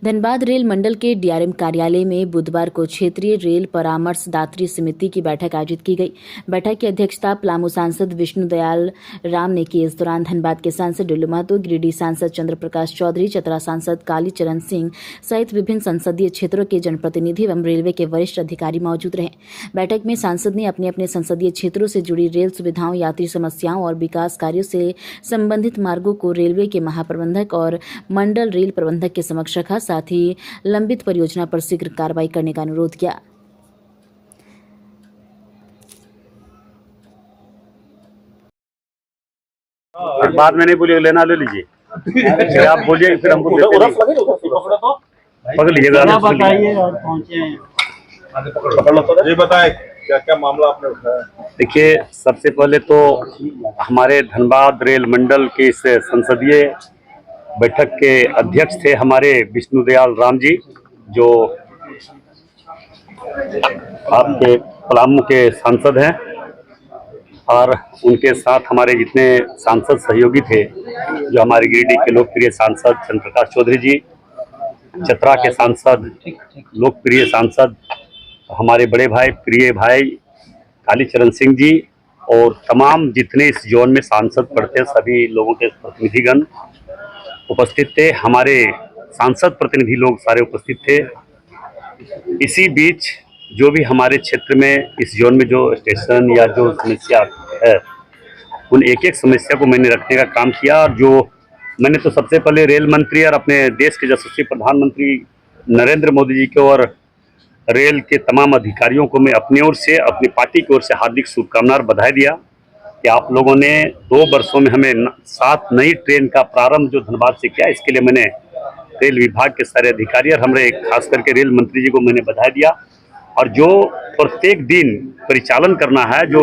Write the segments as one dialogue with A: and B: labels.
A: Dhanbad rail मंडल के DRM कार्यालय में बुधवार को क्षेत्रीय रेल परामर्शदात्री समिति की बैठक आयोजित की गई। बैठक की अध्यक्षता पलामू सांसद विष्णु दयाल राम ने की। इस दौरान धनबाद के सांसद डुल्लू महतो, गिरिडीह सांसद चंद्र प्रकाश चौधरी, चतरा सांसद कालीचरण सिंह सहित विभिन्न संसदीय क्षेत्रों के जनप्रतिनिधि एवं रेलवे के वरिष्ठ अधिकारी मौजूद रहे। बैठक में सांसद ने अपने अपने संसदीय क्षेत्रों से जुड़ी रेल सुविधाओं, यात्री समस्याओं और विकास कार्यों से संबंधित मार्गों को रेलवे के महाप्रबंधक और मंडल रेल प्रबंधक के समक्ष रखा। साथ ही लंबित परियोजना पर शीघ्र कार्रवाई करने का अनुरोध किया।
B: बाद में नहीं बोलिए, लेना ले लीजिए। फिर आप बोलिए, फिर हमको पकड़ लीजिएगा।
C: ये बताएं क्या क्या मामला आपने उठाया?
B: देखिए, सबसे पहले तो हमारे धनबाद रेल मंडल के इस संसदीय बैठक के अध्यक्ष थे हमारे विष्णु दयाल राम जी, जो आपके पलामू के सांसद हैं, और उनके साथ हमारे जितने सांसद सहयोगी थे, जो हमारे गिरिडीह के लोकप्रिय सांसद चंद्र प्रकाश चौधरी जी, चतरा के सांसद लोकप्रिय सांसद हमारे बड़े भाई प्रिय भाई कालीचरण सिंह जी, और तमाम जितने इस जोन में सांसद पढ़ते सभी लोगों के प्रतिनिधिगण उपस्थित थे। हमारे सांसद प्रतिनिधि लोग सारे उपस्थित थे। इसी बीच जो भी हमारे क्षेत्र में इस जोन में जो स्टेशन या जो समस्या है, उन एक एक समस्या को मैंने रखने का काम किया। और जो मैंने तो सबसे पहले रेल मंत्री और अपने देश के यशस्वी प्रधानमंत्री नरेंद्र मोदी जी को और रेल के तमाम अधिकारियों को मैं अपनी ओर से, अपनी पार्टी की ओर से हार्दिक शुभकामनाएं और बधाई दिया कि आप लोगों ने 2 वर्षों में हमें 7 नई ट्रेन का प्रारंभ जो धनबाद से किया। इसके लिए मैंने रेल विभाग के सारे अधिकारी और हमारे खास करके रेल मंत्री जी को मैंने बधाई दिया। और जो प्रत्येक दिन परिचालन करना है, जो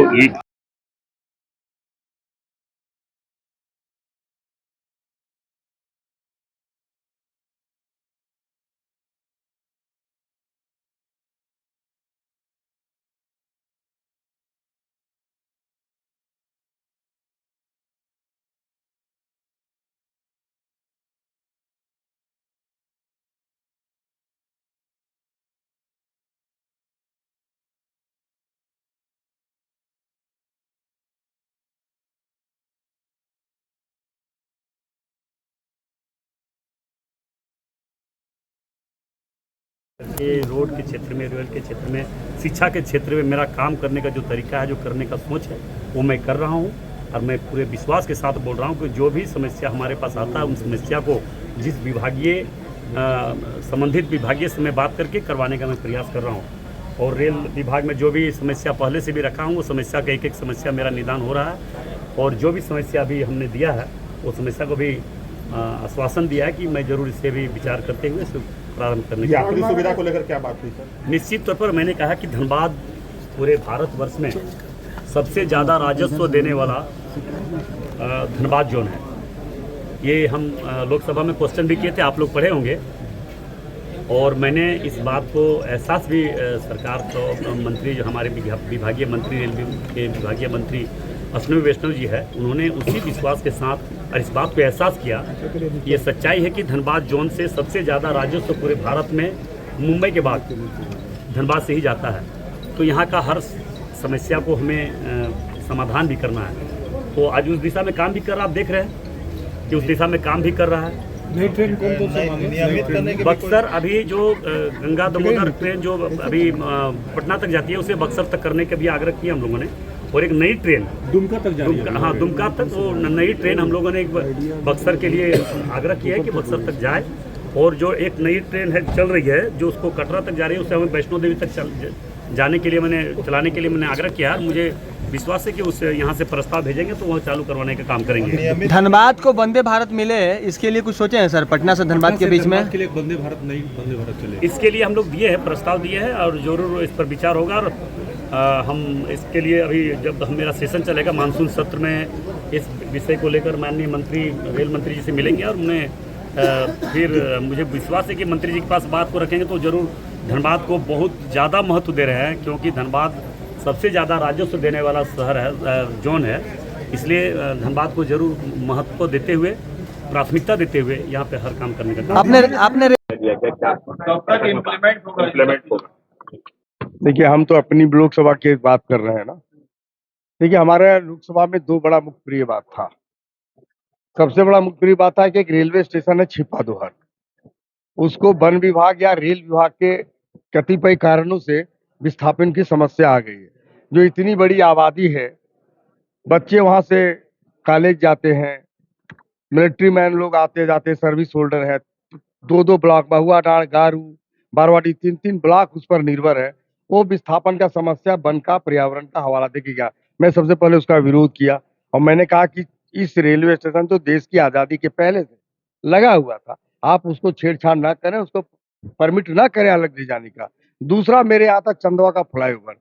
B: रोड के क्षेत्र में, रेल के क्षेत्र में, शिक्षा के क्षेत्र में मेरा काम करने का जो तरीका है, जो करने का सोच है, वो मैं कर रहा हूँ। और मैं पूरे विश्वास के साथ बोल रहा हूँ कि जो भी समस्या हमारे पास आता है, उन समस्या को जिस विभागीय संबंधित विभागीय से मैं बात करके करवाने का मैं प्रयास कर रहा हूँ। और रेल विभाग में जो भी समस्या पहले से भी रखा हूँ, वो समस्या का एक एक समस्या मेरा निदान हो रहा है। और जो भी समस्या अभी हमने दिया है, वो समस्या को भी आश्वासन दिया है कि मैं जरूर इसे भी विचार करते हुए प्रारंभ करने की।
C: यात्री सुविधा को लेकर क्या बात हुई सर?
B: निश्चित तौर पर मैंने कहा कि धनबाद पूरे भारतवर्ष में सबसे ज़्यादा राजस्व देने वाला धनबाद जोन है। ये हम लोकसभा में क्वेश्चन भी किए थे, आप लोग पढ़े होंगे। और मैंने इस बात को एहसास भी सरकार को मंत्री जो हमारे विभागीय मंत्री, रेलवे के विभागीय मंत्री अश्विनी वैष्णव जी है, उन्होंने उसी विश्वास के साथ और इस बात को एहसास किया कि ये सच्चाई है कि धनबाद जोन से सबसे ज़्यादा राजस्व पूरे भारत में मुंबई के बाद धनबाद से ही जाता है। तो यहाँ का हर समस्या को हमें समाधान भी करना है। तो आज उस दिशा में काम भी कर रहा, आप देख रहे हैं कि उस दिशा में काम भी कर रहा है।
C: नई ट्रेन कौन से नियमित करने के
B: बक्सर, अभी जो गंगा दमोदर ट्रेन जो अभी पटना तक जाती है, उसे बक्सर तक करने का भी आग्रह किया हम लोगों ने। और एक नई ट्रेन
C: दुमका तक जा रही है।
B: हाँ, दुमका तक वो नई ट्रेन हम लोगों ने एक बक्सर के लिए आग्रह किया है कि बक्सर तक जाए। और जो एक नई ट्रेन है चल रही है, जो उसको कटरा तक जा रही है, उससे हमें वैष्णो देवी तक जाने के लिए चलाने के लिए मैंने आग्रह किया। मुझे विश्वास है कि उस यहाँ से प्रस्ताव भेजेंगे तो वह चालू करवाने का काम करेंगे।
D: धनबाद को वंदे भारत मिले, इसके लिए कुछ सोचे हैं सर? पटना से धनबाद के बीच में
C: वंदे भारत चले,
B: इसके लिए हम लोग दिए हैं, प्रस्ताव दिए हैं और जरूर इस पर विचार होगा। और हम इसके लिए अभी जब मेरा सेशन चलेगा मानसून सत्र में, इस विषय को लेकर माननीय मंत्री, रेल मंत्री जी से मिलेंगे। और उन्हें फिर मुझे विश्वास है कि मंत्री जी के पास बात को रखेंगे तो जरूर धनबाद को बहुत ज़्यादा महत्व दे रहे हैं, क्योंकि धनबाद सबसे ज़्यादा राजस्व देने वाला शहर है, जोन है। इसलिए धनबाद को जरूर महत्व देते हुए, प्राथमिकता देते हुए यहाँ पे हर काम करने का।
D: आपने
C: दिया गया, क्या कब तक इम्प्लीमेंट होगा?
E: देखिए, हम तो अपनी लोकसभा की बात कर रहे हैं ना। देखिए, हमारे लोकसभा में दो बड़ा मुख्य बात था। सबसे बड़ा मुख्य बात था कि एक रेलवे स्टेशन है छिपादोहर, उसको वन विभाग या रेल विभाग के कतिपय कारणों से विस्थापन की समस्या आ गई है। जो इतनी बड़ी आबादी है, बच्चे वहां से कॉलेज जाते हैं, मिलिट्री मैन लोग आते जाते, सर्विस होल्डर है, दो दो ब्लॉक बहुआ डाड़, गारू, बारवाडी, तीन तीन ब्लॉक उस पर निर्भर है। वो विस्थापन का समस्या वन का, पर्यावरण का हवाला देके गया। मैं सबसे पहले उसका विरोध किया और मैंने कहा कि इस रेलवे स्टेशन तो देश की आजादी के पहले से लगा हुआ था, आप उसको छेड़छाड़ ना करें, उसको परमिट ना करें अलग ले जाने का। दूसरा, मेरे यहाँ तक चंदवा का फ्लाईओवर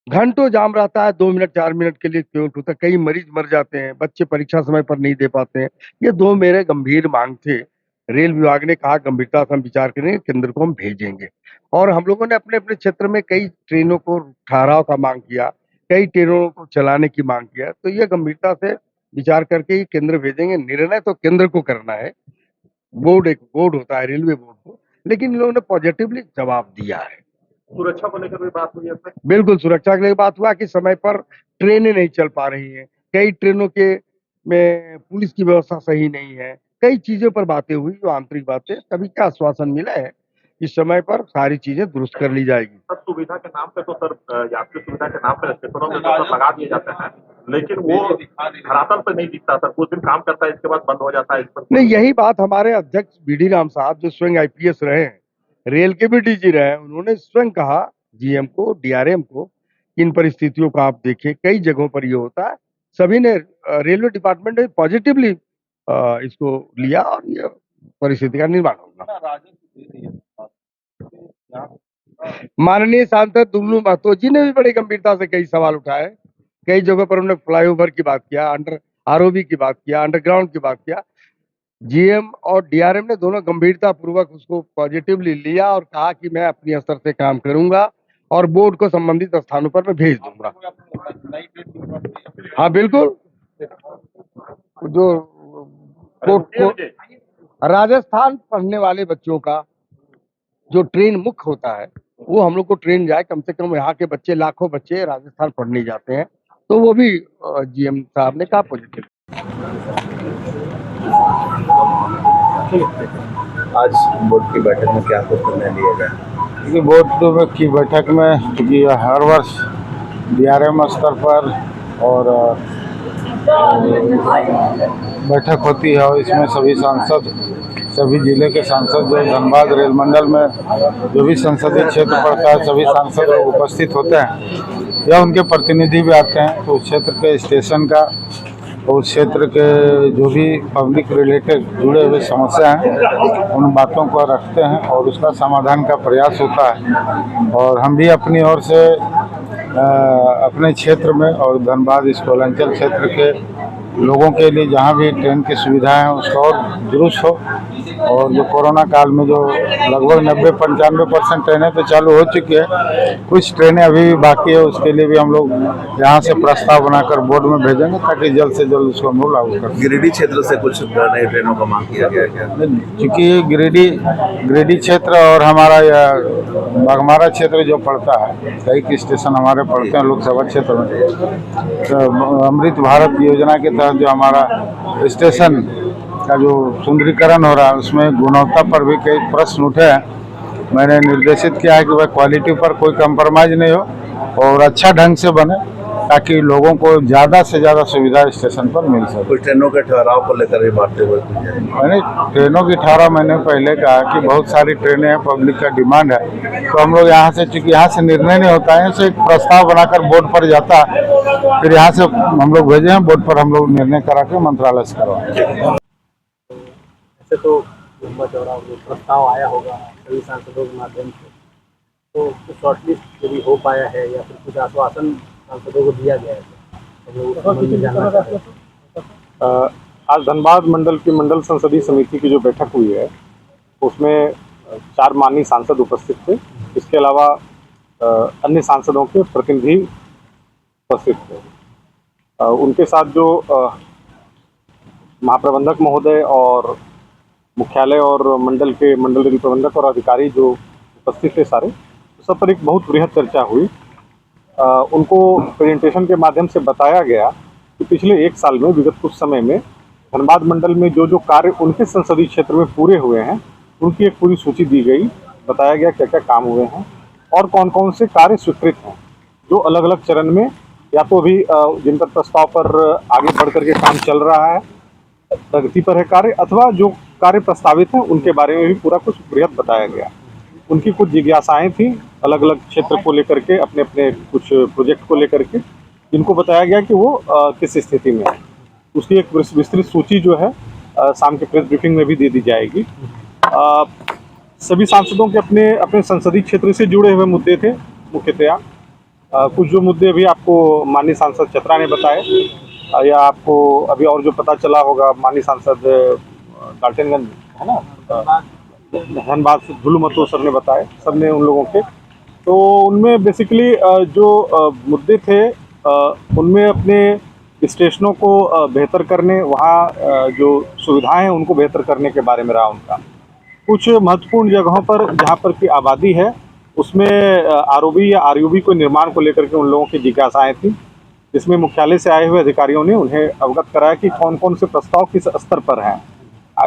E: घंटों जाम रहता है, 2 मिनट 4 मिनट के लिए क्यों होता है, कई मरीज मर जाते हैं, बच्चे परीक्षा समय पर नहीं दे पाते हैं। ये दो मेरे गंभीर मांग थे। रेल विभाग ने कहा गंभीरता से हम विचार करेंगे, केंद्र को हम भेजेंगे। और हम लोगों ने अपने अपने क्षेत्र में कई ट्रेनों को ठहराव का मांग किया, कई ट्रेनों को चलाने की मांग किया। तो ये गंभीरता से विचार करके ही केंद्र भेजेंगे। निर्णय तो केंद्र को करना है, बोर्ड एक बोर्ड होता है रेलवे बोर्ड को, लेकिन इन लोगों ने पॉजिटिवली जवाब दिया है।
C: सुरक्षा को लेकर भी बात हुई है सर?
E: बिल्कुल, सुरक्षा के लिए बात हुआ कि समय पर ट्रेनें नहीं चल पा रही हैं, कई ट्रेनों के में पुलिस की व्यवस्था सही नहीं है, कई चीजों पर बातें हुई, जो आंतरिक बातें। सभी का आश्वासन मिला है कि समय पर सारी चीजें दुरुस्त कर ली जाएगी।
C: सर, सुविधा के नाम पे तो सर, यात्री सुविधा के नाम पे स्टेशनों में तो सर लगा दिए जाते हैं, लेकिन वो धरातल पे नहीं दिखता सर। कुछ दिन काम करता है, इसके बाद बंद हो जाता है। इस पर
E: नहीं, यही बात हमारे अध्यक्ष बीडी राम साहब, जो स्वयं आईपीएस रहे हैं, रेल के भी डीजी रहे हैं, उन्होंने स्वयं कहा जीएम को, डीआरएम को, इन परिस्थितियों को आप देखिए, कई जगहों पर ये होता है। सभी ने, रेलवे डिपार्टमेंट ने पॉजिटिवली इसको लिया और ये परिस्थिति का निर्माण होगा। माननीय सांसद दुल्लू महतो जी ने भी बड़ी गंभीरता से कई सवाल उठाए। कई जगहों पर उन्होंने फ्लाईओवर की बात किया, अंडर आरओबी की बात किया, अंडरग्राउंड की बात किया। जीएम और डीआरएम ने दोनों गंभीरता पूर्वक उसको पॉजिटिवली लिया और कहा कि मैं अपनी स्तर से काम करूंगा और बोर्ड को संबंधित स्थानों पर मैं भेज दूंगा। हाँ बिल्कुल, जो को राजस्थान पढ़ने वाले बच्चों का जो ट्रेन मुख्य होता है, वो हम लोग को ट्रेन जाए। कम से कम यहाँ के बच्चे, लाखों बच्चे राजस्थान पढ़ने जाते हैं, तो वो भी जीएम साहब ने कहा पॉजिटिव।
C: आज बोर्ड की बैठक में क्या कुछ निर्णय लिया गया?
F: देखिए, बोर्ड की बैठक में, क्योंकि हर वर्ष डीआरएम स्तर पर और बैठक होती है और इसमें सभी सांसद, सभी जिले के सांसद, जो धनबाद रेल मंडल में जो भी संसदीय क्षेत्र पड़ता है, सभी सांसद लोग उपस्थित होते हैं या उनके प्रतिनिधि भी आते हैं। तो उस क्षेत्र के स्टेशन का, उस क्षेत्र के जो भी पब्लिक रिलेटेड जुड़े हुए समस्या हैं, उन बातों को रखते हैं और उसका समाधान का प्रयास होता है। और हम भी अपनी ओर से अपने क्षेत्र में और धनबाद इस्कोलांचल क्षेत्र के लोगों के लिए जहाँ भी ट्रेन की सुविधाएं हैं उसका और दुरुस्त हो। और जो कोरोना काल में जो लगभग 90-95% ट्रेनें तो चालू हो चुकी है, कुछ ट्रेनें अभी भी बाकी है, उसके लिए भी हम लोग यहाँ से प्रस्ताव बनाकर बोर्ड में भेजेंगे ताकि जल्द से जल्द उसको हम लोग लागू कर।
C: गिरिडीह क्षेत्र से कुछ नई ट्रेनों का मांग किया गया है क्या?
F: चूँकि गिरिडीह क्षेत्र और हमारा बाघमारा क्षेत्र जो पड़ता है, कई स्टेशन हमारे पड़ते हैं लोकसभा क्षेत्र में, तो अमृत भारत योजना के तहत जो हमारा स्टेशन का जो सुंदरीकरण हो रहा है, उसमें गुणवत्ता पर भी कई प्रश्न उठे हैं। मैंने निर्देशित किया है कि वह क्वालिटी पर कोई कंप्रोमाइज़ नहीं हो और अच्छा ढंग से बने, ताकि लोगों को ज़्यादा से ज़्यादा सुविधा स्टेशन पर मिल सके।
C: कुछ ट्रेनों के ठहराव को लेकर भी बातें हुई?
F: मैंने ट्रेनों की ठहराव, मैंने पहले कहा कि बहुत सारी ट्रेनें हैं, पब्लिक का डिमांड है, तो हम लोग यहाँ से, चूँकि यहाँ से निर्णय नहीं होता है, तो एक प्रस्ताव बनाकर बोर्ड पर जाता है, फिर यहाँ से हम लोग भेजे हैं, बोर्ड पर हम लोग निर्णय करा के मंत्रालय से करवाएं।
G: ऐसे तो लंबा चौड़ा प्रस्ताव आया होगा सभी सांसदों के माध्यम से, तो कुछ शॉर्टलिस्ट यदि हो पाया है या फिर कुछ आश्वासन सांसदों को दिया गया है, तो लोग उस संबंध में जानना चाहते हैं।
H: आज धनबाद मंडल की मंडल संसदीय समिति की जो बैठक हुई है, उसमें 4 माननीय सांसद उपस्थित थे। इसके अलावा अन्य सांसदों के प्रतिनिधि उपस्थित थे। उनके साथ जो महाप्रबंधक महोदय और मुख्यालय और मंडल रेल प्रबंधक और अधिकारी जो उपस्थित थे सारे, सब पर एक बहुत बृहद चर्चा हुई। उनको प्रेजेंटेशन के माध्यम से बताया गया कि पिछले 1 साल में, विगत कुछ समय में धनबाद मंडल में जो कार्य उनके संसदीय क्षेत्र में पूरे हुए हैं, उनकी एक पूरी सूची दी गई। बताया गया क्या क्या काम हुए हैं और कौन कौन से कार्य स्वीकृत हैं, जो अलग अलग चरण में या तो अभी जिन पर प्रस्ताव पर आगे बढ़ करके काम चल रहा है, प्रगति पर है कार्य, अथवा जो कार्य प्रस्तावित हैं उनके बारे में भी पूरा कुछ बृहद बताया गया। उनकी कुछ जिज्ञासाएं थी अलग अलग क्षेत्र को लेकर के, अपने अपने कुछ प्रोजेक्ट को लेकर के, जिनको बताया गया कि वो किस स्थिति में है। उसकी एक विस्तृत सूची जो है शाम के प्रेस ब्रीफिंग में भी दे दी जाएगी। सभी सांसदों के अपने अपने संसदीय क्षेत्र से जुड़े हुए मुद्दे थे मुख्यतया। कुछ जो मुद्दे अभी आपको माननीय सांसद चतरा ने बताए, या आपको अभी और जो पता चला होगा माननीय सांसद डाल्टनगंज है ना, धनबाद से धुलू मतो सर ने बताए, सबने उन लोगों के। तो उनमें बेसिकली जो मुद्दे थे उनमें अपने स्टेशनों को बेहतर करने, वहाँ जो सुविधाएं हैं उनको बेहतर करने के बारे में रहा उनका। कुछ महत्वपूर्ण जगहों पर जहाँ पर की आबादी है उसमें आरओबी या आरयूबी को निर्माण को लेकर के उन लोगों की जिज्ञासाएं थी, जिसमें मुख्यालय से आए हुए अधिकारियों ने उन्हें अवगत कराया कि कौन कौन से प्रस्ताव किस स्तर पर हैं,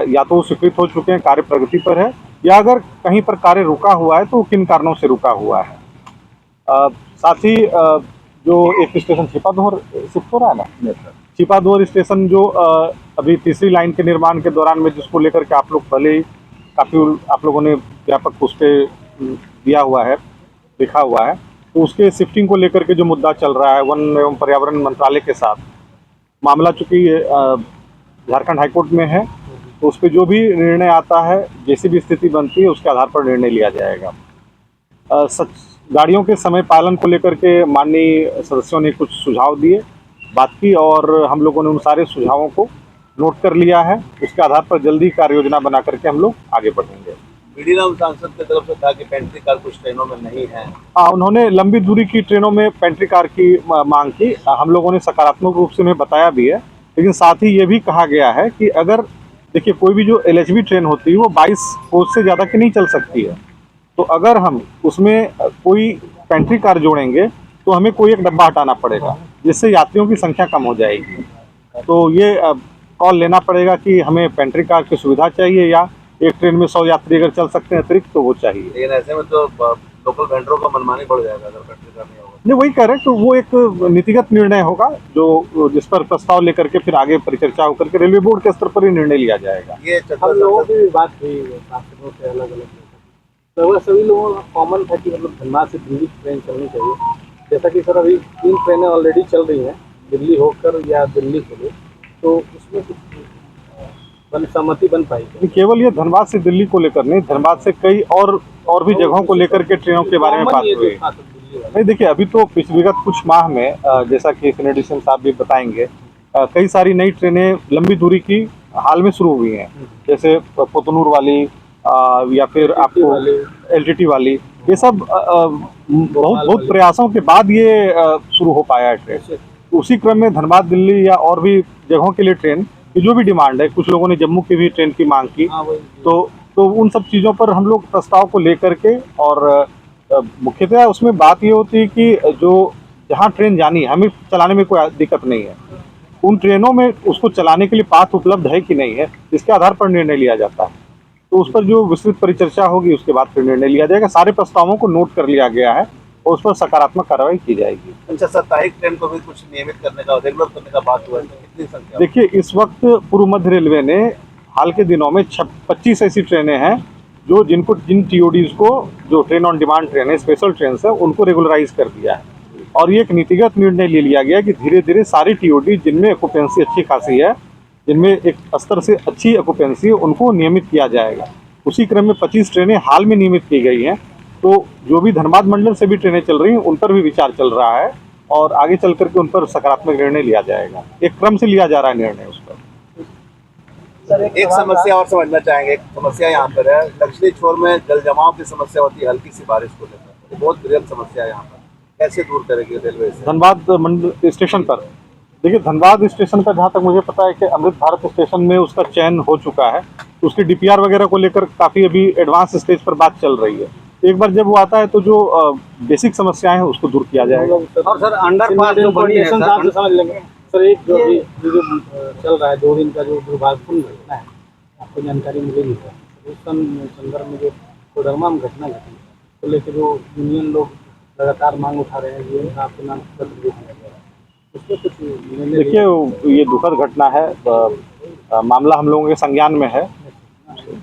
H: या तो वो स्वीकृत हो चुके हैं, कार्य प्रगति पर है, या अगर कहीं पर कार्य रुका हुआ है तो किन कारणों से रुका हुआ है। साथ ही जो एक स्टेशन छिपाधोर शिफ्ट हो रहा है ना, छिपाधोर स्टेशन जो अभी तीसरी लाइन के निर्माण के दौरान में, जिसको लेकर के आप लोग पहले ही काफ़ी आप लोगों ने व्यापक उस पर दिया हुआ है, लिखा हुआ है, तो उसके शिफ्टिंग को लेकर के जो मुद्दा चल रहा है वन एवं पर्यावरण मंत्रालय के साथ, मामला चूँकि झारखंड हाईकोर्ट में है, तो उस पर जो भी निर्णय आता है, जैसी भी स्थिति बनती है उसके आधार पर निर्णय लिया जाएगा। गाड़ियों के समय पालन को लेकर के माननीय सदस्यों ने कुछ सुझाव दिए, बात की, और हम लोगों ने उन सारे सुझावों को नोट कर लिया है। उसके आधार पर जल्दी कार्य योजना बना करके हम लोग आगे बढ़ेंगे।
I: बीडीराम सांसद की तरफ से था कि पेंट्री कार कुछ ट्रेनों में नहीं है।
H: हाँ, उन्होंने लंबी दूरी की ट्रेनों में पेंट्री कार की मांग की। हम लोगों ने सकारात्मक रूप से उन्हें बताया भी है, लेकिन साथ ही ये भी कहा गया है कि अगर देखिए कोई भी जो एलएचबी ट्रेन होती है वो 22 कोच से ज़्यादा की नहीं चल सकती है, तो अगर हम उसमें कोई पेंट्री कार जोड़ेंगे तो हमें कोई एक डब्बा हटाना पड़ेगा, जिससे यात्रियों की संख्या कम हो जाएगी। तो ये कॉल लेना पड़ेगा कि हमें पेंट्री कार की सुविधा चाहिए, या एक ट्रेन में 100 यात्री अगर चल सकते हैं अतिरिक्त तो वो चाहिए।
I: लेकिन ऐसे में तो लोकल वेंडरों का मनमानी बढ़ जाएगा अगर पेंट्री कार नहीं होगा।
H: नहीं, वही कह रहे हैं, तो वो एक नीतिगत निर्णय होगा जो जिस पर प्रस्ताव लेकर के फिर आगे परिचर्चा होकर के रेलवे बोर्ड के स्तर पर ही निर्णय लिया जाएगा।
I: ये
G: हम लोगों की भी बात हुई सांसदों से अलग अलग, लगभग सभी लोगों का कॉमन था कि मतलब धनबाद से दिल्ली ट्रेन चलनी चाहिए। जैसा कि सर अभी 3 ट्रेनें ऑलरेडी चल रही हैं, दिल्ली होकर या दिल्ली के लिए, तो उसमें कुछ सहमति बन पाई।
H: केवल ये धनबाद से दिल्ली को लेकर नहीं, धनबाद से कई और भी जगहों को लेकर के ट्रेनों के बारे में बात हुई। नहीं, देखिए अभी तो विगत कुछ माह में जैसा कि फिनेडिशन साहब भी बताएंगे, कई सारी नई ट्रेनें लंबी दूरी की हाल में शुरू हुई हैं, जैसे पोतनूर वाली या फिर आपको एलटीटी वाली, ये सब बहुत प्रयासों के बाद ये शुरू हो पाया है ट्रेन। उसी क्रम में धनबाद दिल्ली या और भी जगहों के लिए ट्रेन की जो भी डिमांड है, कुछ लोगों ने जम्मू की भी ट्रेन की मांग की, तो उन सब चीज़ों पर हम लोग प्रस्ताव को लेकर के, और मुख्यतः उसमें बात ये होती है कि जो जहाँ ट्रेन जानी है हमें चलाने में कोई दिक्कत नहीं है, उन ट्रेनों में उसको चलाने के लिए पाथ उपलब्ध है कि नहीं है, इसके आधार पर निर्णय लिया जाता है। तो उस पर जो विस्तृत परिचर्चा होगी उसके बाद फिर निर्णय लिया जाएगा। सारे प्रस्तावों को नोट कर लिया गया है और उस पर सकारात्मक कार्रवाई की जाएगी।
I: अच्छा, साप्ताहिक ट्रेन को भी कुछ नियमित करने का, रेगुलर करने का बात हुआ है, तो कितनी संख्या?
H: देखिए, इस वक्त पूर्व मध्य रेलवे ने हाल के दिनों में 25 ऐसी ट्रेनें हैं जो जिन टीओडीज को, जो ट्रेन ऑन डिमांड ट्रेन है, स्पेशल ट्रेन है, उनको रेगुलराइज कर दिया है। और ये एक नीतिगत निर्णय ले लिया गया कि धीरे धीरे सारी टीओडी जिनमें ऑक्यूपेंसी अच्छी खासी है, जिनमें एक स्तर से अच्छी ऑक्यूपेंसी है, उनको नियमित किया जाएगा। उसी क्रम में 25 ट्रेनें हाल में नियमित की गई हैं, तो जो भी धनबाद मंडल से भी ट्रेनें चल रही हैं उन पर भी विचार चल रहा है और आगे चल करके उन पर सकारात्मक निर्णय लिया जाएगा। एक क्रम से लिया जा रहा है निर्णय उस पर।
I: एक समस्या और समझना चाहेंगे। एक समस्या यहाँ पर है, दक्षिणी छोर में जल जमाव की समस्या होती है हल्की सी बारिश को लेकर, बहुत बृहद समस्या है यहाँ पर, कैसे दूर करेगी रेलवे से?
H: धनबाद मंडल स्टेशन पर देखिए धनबाद स्टेशन का जहाँ तक मुझे पता है कि अमृत भारत स्टेशन में उसका चयन हो चुका है, तो उसकी डीपीआर वगैरह को लेकर काफ़ी अभी एडवांस स्टेज पर बात चल रही है। एक बार जब वो आता है तो जो बेसिक समस्याएं हैं उसको दूर किया जाएगा।
G: और सर अंडरपास जो बनी है सर, समझ लेंगे सर, एक जो चल रहा है 2 दिन का जो दुर्भाग्यपूर्ण घटना है, आपको जानकारी मिलेगी सर। उस संदर्भ में जो कोडरमा में घटना घटी तो लेकर जो यूनियन लोग लगातार मांग उठा रहे हैं कि आपके नाम पत्र दे दिया गया, उसमें कुछ निर्णय
H: देखिए ये दुखद घटना है, मामला हम लोगों के संज्ञान में है,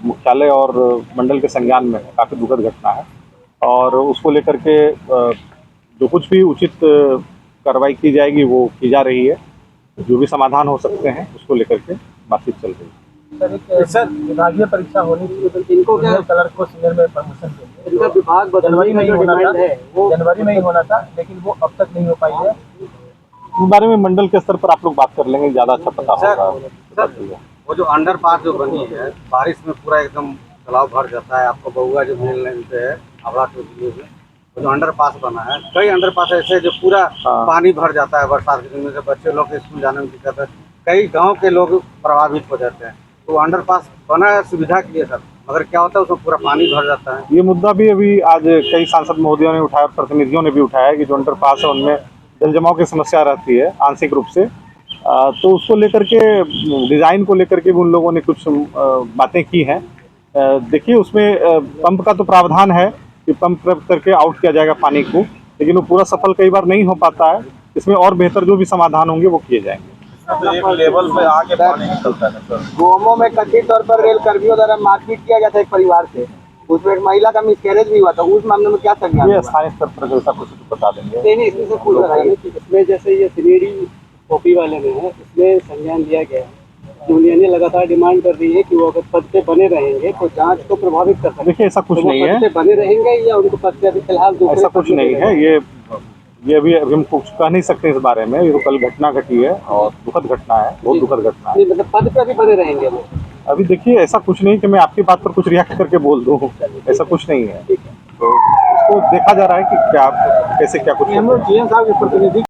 H: मुख्यालय और मंडल के संज्ञान में है, काफ़ी दुखद घटना है और उसको लेकर के जो कुछ भी उचित कार्रवाई की जाएगी वो की जा रही है। जो भी समाधान हो सकते हैं उसको लेकर के बातचीत चल रही है।
G: सर विभागीय परीक्षा होनी चाहिए तो इनको क्या कलर को सीनियर में परमिशन चाहिए, इनका विभाग जनवरी में ही होना था, वो जनवरी में ही होना था लेकिन वो अब तक नहीं हो पाई है।
H: इस बारे में मंडल के स्तर पर आप लोग बात कर लेंगे, ज़्यादा अच्छा पता होगा।
G: वो जो अंडरपास जो बनी है बारिश में पूरा एकदम तालाब भर जाता है, आपको बहुआ जो मेन लाइन पे है हावड़ा टू दिल्ली में वो जो अंडरपास बना है, कई अंडरपास ऐसे जो पूरा पानी भर जाता है बरसात के दिन में, से बच्चे लोग के स्कूल जाने में दिक्कत है, कई गांव के लोग प्रभावित हो जाते हैं। तो अंडरपास बना है सुविधा के लिए सर, मगर क्या होता है उसमें पूरा पानी भर जाता है।
H: ये मुद्दा भी अभी आज कई सांसद महोदयों ने उठाया, प्रतिनिधियों ने भी उठाया है कि जो अंडरपास है उनमें जल जमाव की समस्या रहती है आंशिक रूप से, तो उसको लेकर के डिज़ाइन को लेकर के भी उन लोगों ने कुछ बातें की हैं। देखिए उसमें पंप का तो प्रावधान है कि पंप करके आउट किया जाएगा पानी को, लेकिन वो पूरा सफल कई बार नहीं हो पाता है। इसमें और बेहतर जो भी समाधान होंगे वो किए जाएंगे।
I: तो एक लेवल पे आके पानी निकलता है सर।
G: गोमो में कथित तौर पर रेल कर्मियों द्वारा मारपीट किया गया था एक परिवार से, उसमें एक महिला का मिसकैरेज भी हुआ था, उस मामले में क्या संज्ञान
H: ये स्थानीय स्तर पर ऐसा कुछ बता देंगे।
G: नहीं इसमें से पूछ रहा है कि इसमें जैसे ये त्रिवेणी कॉपी वाले में है, इसमें संज्ञान लिया गया है। यूनियन लगातार डिमांड कर रही है कि वो अगर पद पे बने रहेंगे तो जांच को प्रभावित कर सकते हैं।
H: देखिए ऐसा कुछ
G: तो
H: नहीं
G: पद
H: है,
G: पे बने रहेंगे या उनको पद पे अभी फिलहाल
H: ऐसा कुछ नहीं है। ये अभी हम कुछ कह नहीं सकते इस बारे में, ये तो कल घटना घटी है और दुखद घटना है, बहुत दुखद घटना है।
G: मतलब पद पे अभी बने रहेंगे वो।
H: अभी देखिए ऐसा कुछ नहीं कि मैं आपकी बात पर कुछ रिएक्ट करके बोल दूँ, ऐसा कुछ नहीं है। तो इसको देखा जा रहा है कि क्या कैसे क्या कुछ
G: हम लोग GM साहब के प्रतिनिधि